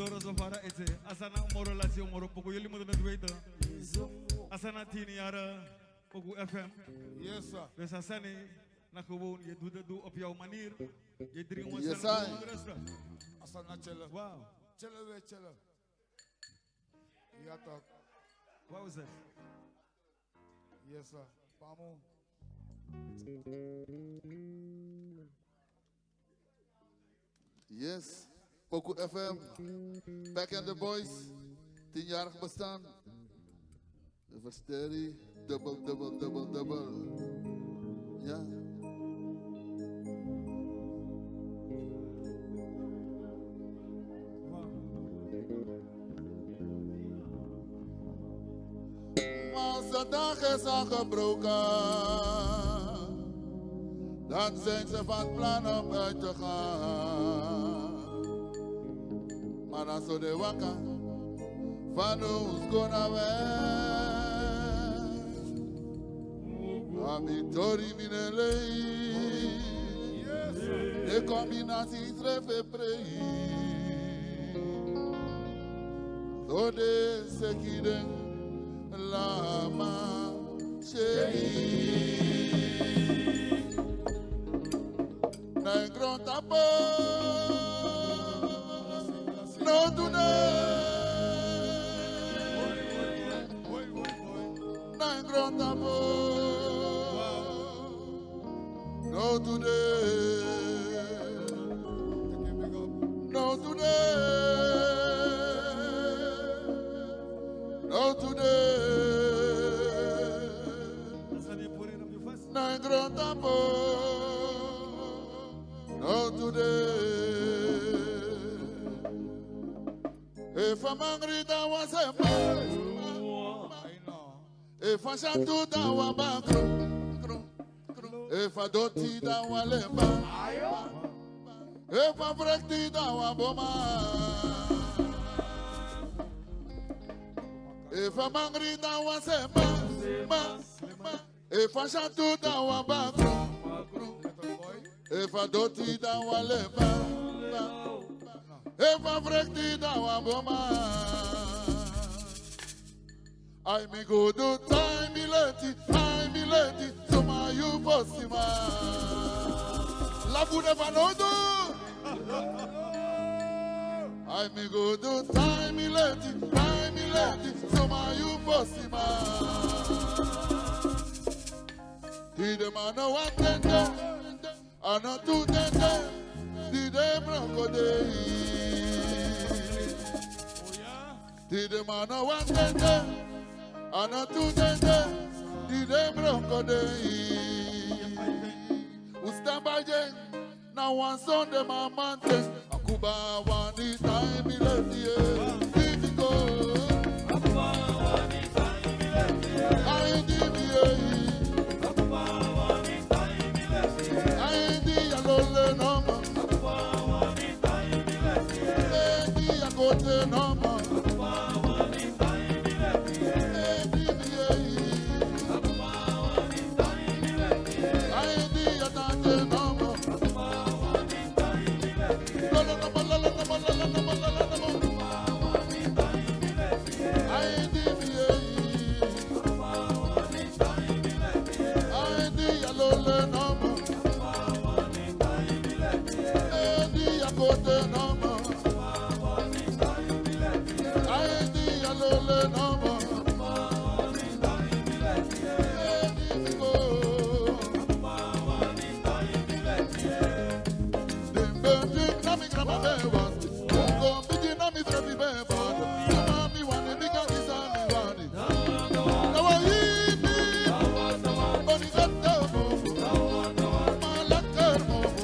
Doro Zofara ete. Asana umoro lasi umoro poko yuli mo na duweta. Asana tini yara poko FM. Yes, sir. Dus asani na gewoon je doet het op jouw manier. Je drinkt ons Yes, aan sir. de restaurant. Asana chellen. Wow. Chellen weer chellen. Ja toch. What was that? Yes, sir. Pamo. Yes, Poku FM, Back and the Boys, 10-jarig bestaan. Versterie, dubbel. Ja. Maar zijn dag is aangebroken. Dan zijn ze van plan om uit te gaan. Maar dan zo de wakka van ons gonna weg. Amitori minelei. De combinatie treffen prei. Zo de sekiden lama chei. Na grand tapo no tune na grand tapo no tune no tune no tune Asani put it up your face. na grand tapo no today. If I'm angry, that was a man. I know. If I shall do that, was back. If I don't see that, was lemba. If I break the that, was boma. If I'm angry, that was a man. If I shall do that, was back. Little boy. If I don't eat that one lemba. If I break the that one boma. I me go do time me leti, so my you possima. La good never know do. I me go do time me leti, so my you possima. He the man no one tender. Ana tu tende, di de bronco de. Di de mana wan tende, ana tu tende, di de bronco de. Ustambaje, na wan son de mamante, akuba wan di time mileti. Diviko, akuba wan di time mileti. Ay di mi. Lole nama, edi akote nama, edi miei, edi atate nama, lole nama, edi miei, edi alole nama. Kote nama, aedi alole nama, edi go. Dimbe nami grama bewa, ungo bigi nami trebi bewa. Mami wani biga kisami wani. Nawa hibi, oni gata mofu, malakar mofu.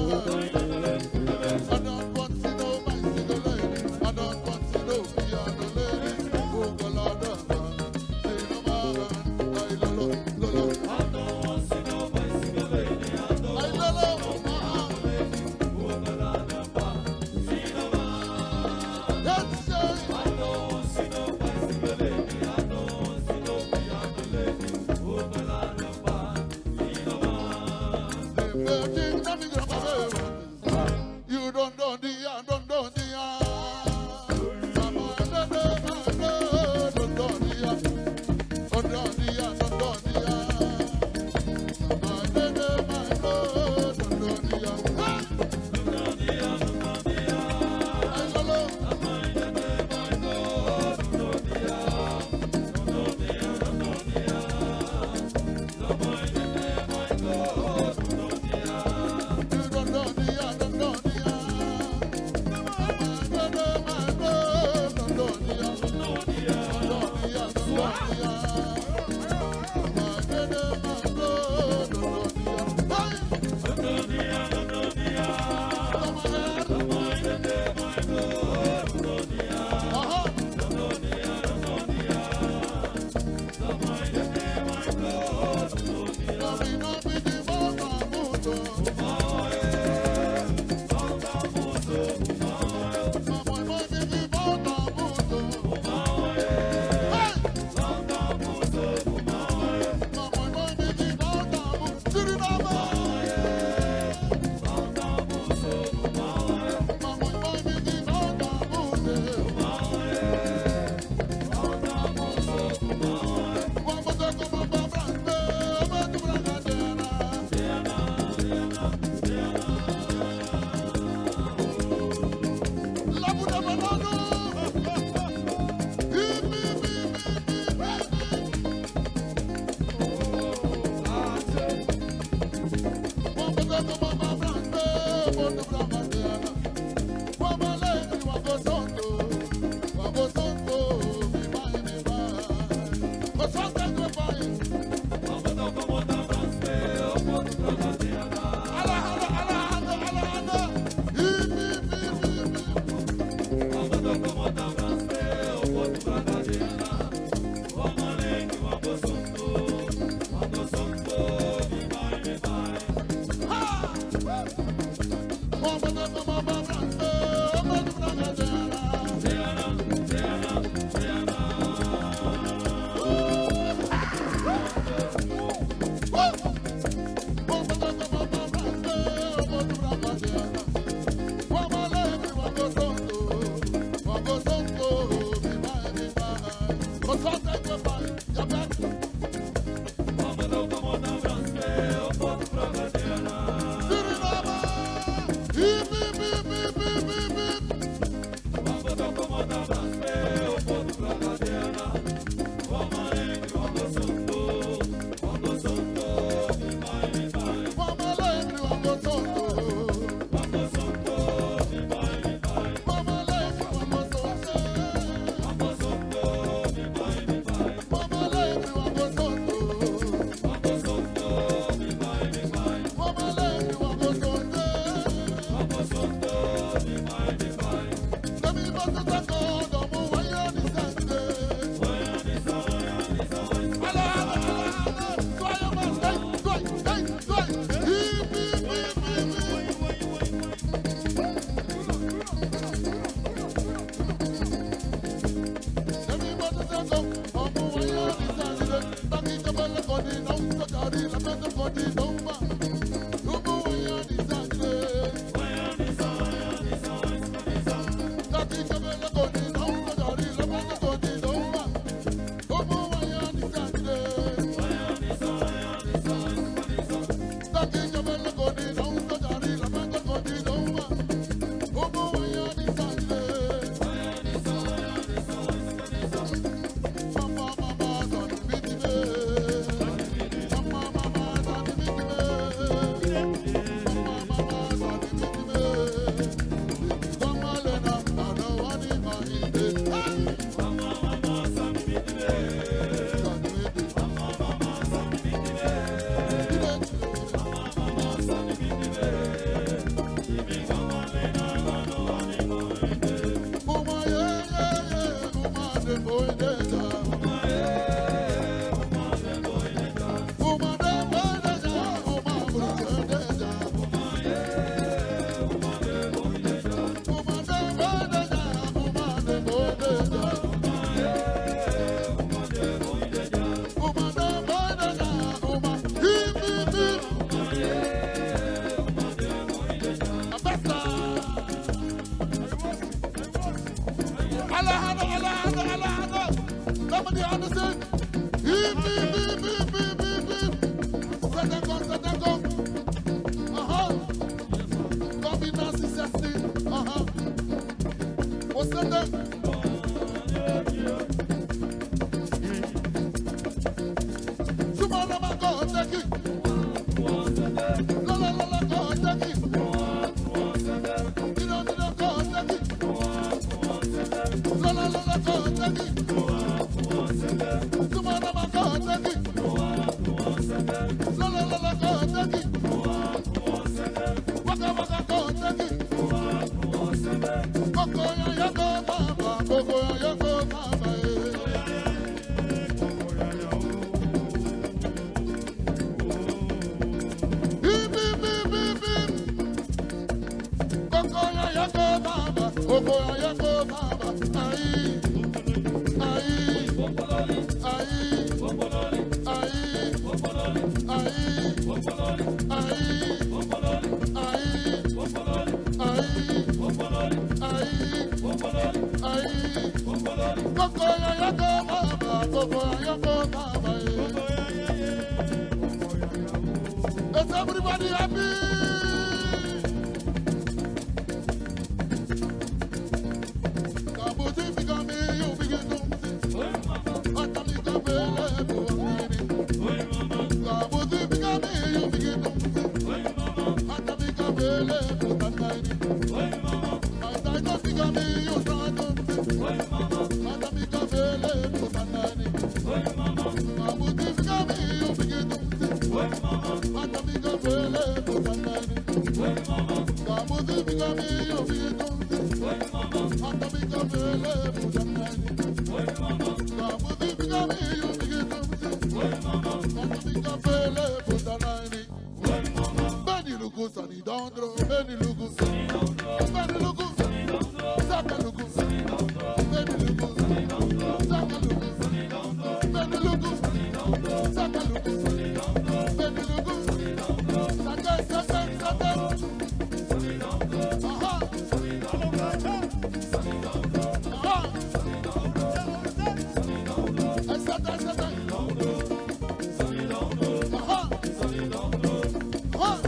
I don't want to know bicycle lady. I don't want to know piano lady. Oh, Galada, say no man. I lolo, lolo. I don't want to know bicycle lady. I don't I lolo, that's right. I don't want to know bicycle lady. I don't want to know piano lady. Oh, Galada, The virgin, nothing gonna be. You don't know the don't know the Mama, don't know the don't know the Is everybody happy? Kabuti bigami, you begin to Atami kabele buangini. Kabuti bigami, you begin to Atami kabele buangini. Ataika bigami, you start to Atami kabele buangini. Kabuti bigami, you begin to Atami kabele buangini. Kabuti bigami, you begin to Atami kabele buangini. Kabuti bigami, you begin to Atami kabele buangini. Beni lugu sani dondro, beni lugu sani dondro, beni lugu sani dondro, saka lugu sani dondro, beni lugu sani dondro, saka lugu sani dondro, beni lugu sani dondro, saka lugu sani dondro, beni lugu sani dondro, saka saka saka sani dondro, aha, sani dondro, sani dondro, aha, sani dondro, sani dondro, saka saka dondro, sani dondro, aha, sani dondro, aha.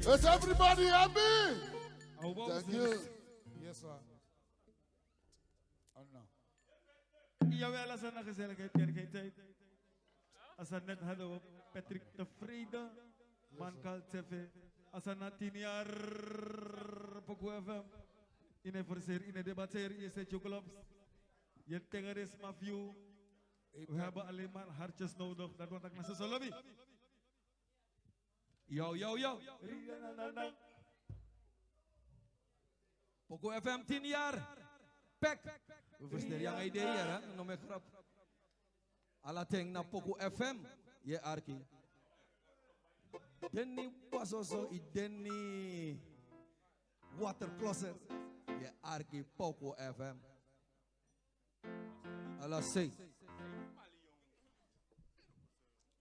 Is everybody happy? Thank you. Yes, sir. Anna. Jawel, als een gezelligheid, kerkheid. Als we net hadden we Patrick de Vrede, man kalt TV. Als we na 10 jaar Poco FM, in een verzeer, in een debatteer, je zet je clubs. Je tegeres mafio. We hebben alleen maar hartjes nodig, dat wordt ook naar zijn lobby. Yo. Poco FM 10 jaar. Pek. We versteren jouw ideeën, hè? Noem ik grap. Alla ting na Poco FM. Je arki. Denny was also i Denny watercloset. Je arki Poco FM. Alla say.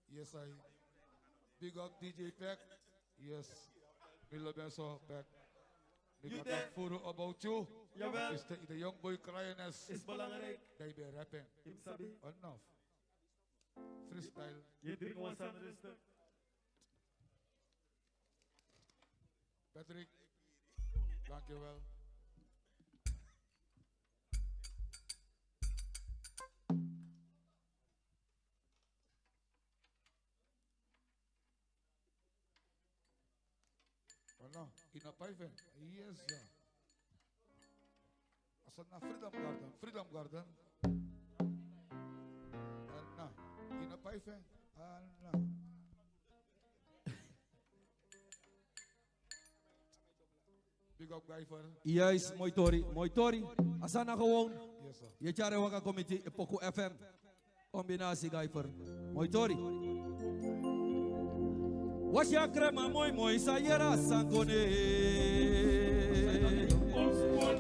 Yes, I. Big up DJ Peck. Yes. We love you so, Peck. We got a photo about you. Jawel. Is the young boy crying as Is belangrijk. they be rapping. Im sabi. Enough. Freestyle. Je drinkt was aan rustig. Patrick. Dankjewel. Ano, in a pijven. Yes, ja. Als het naar Freedom Garden. Anna, in a pijven. Anna. Big up guy for. Juist, mooi tori. Asana gewoon. Yes, sir. Je tjare waka committee Poco FM. Combinatie gaifer. Mooi tori. Was ya crema mooi sa yera sangone.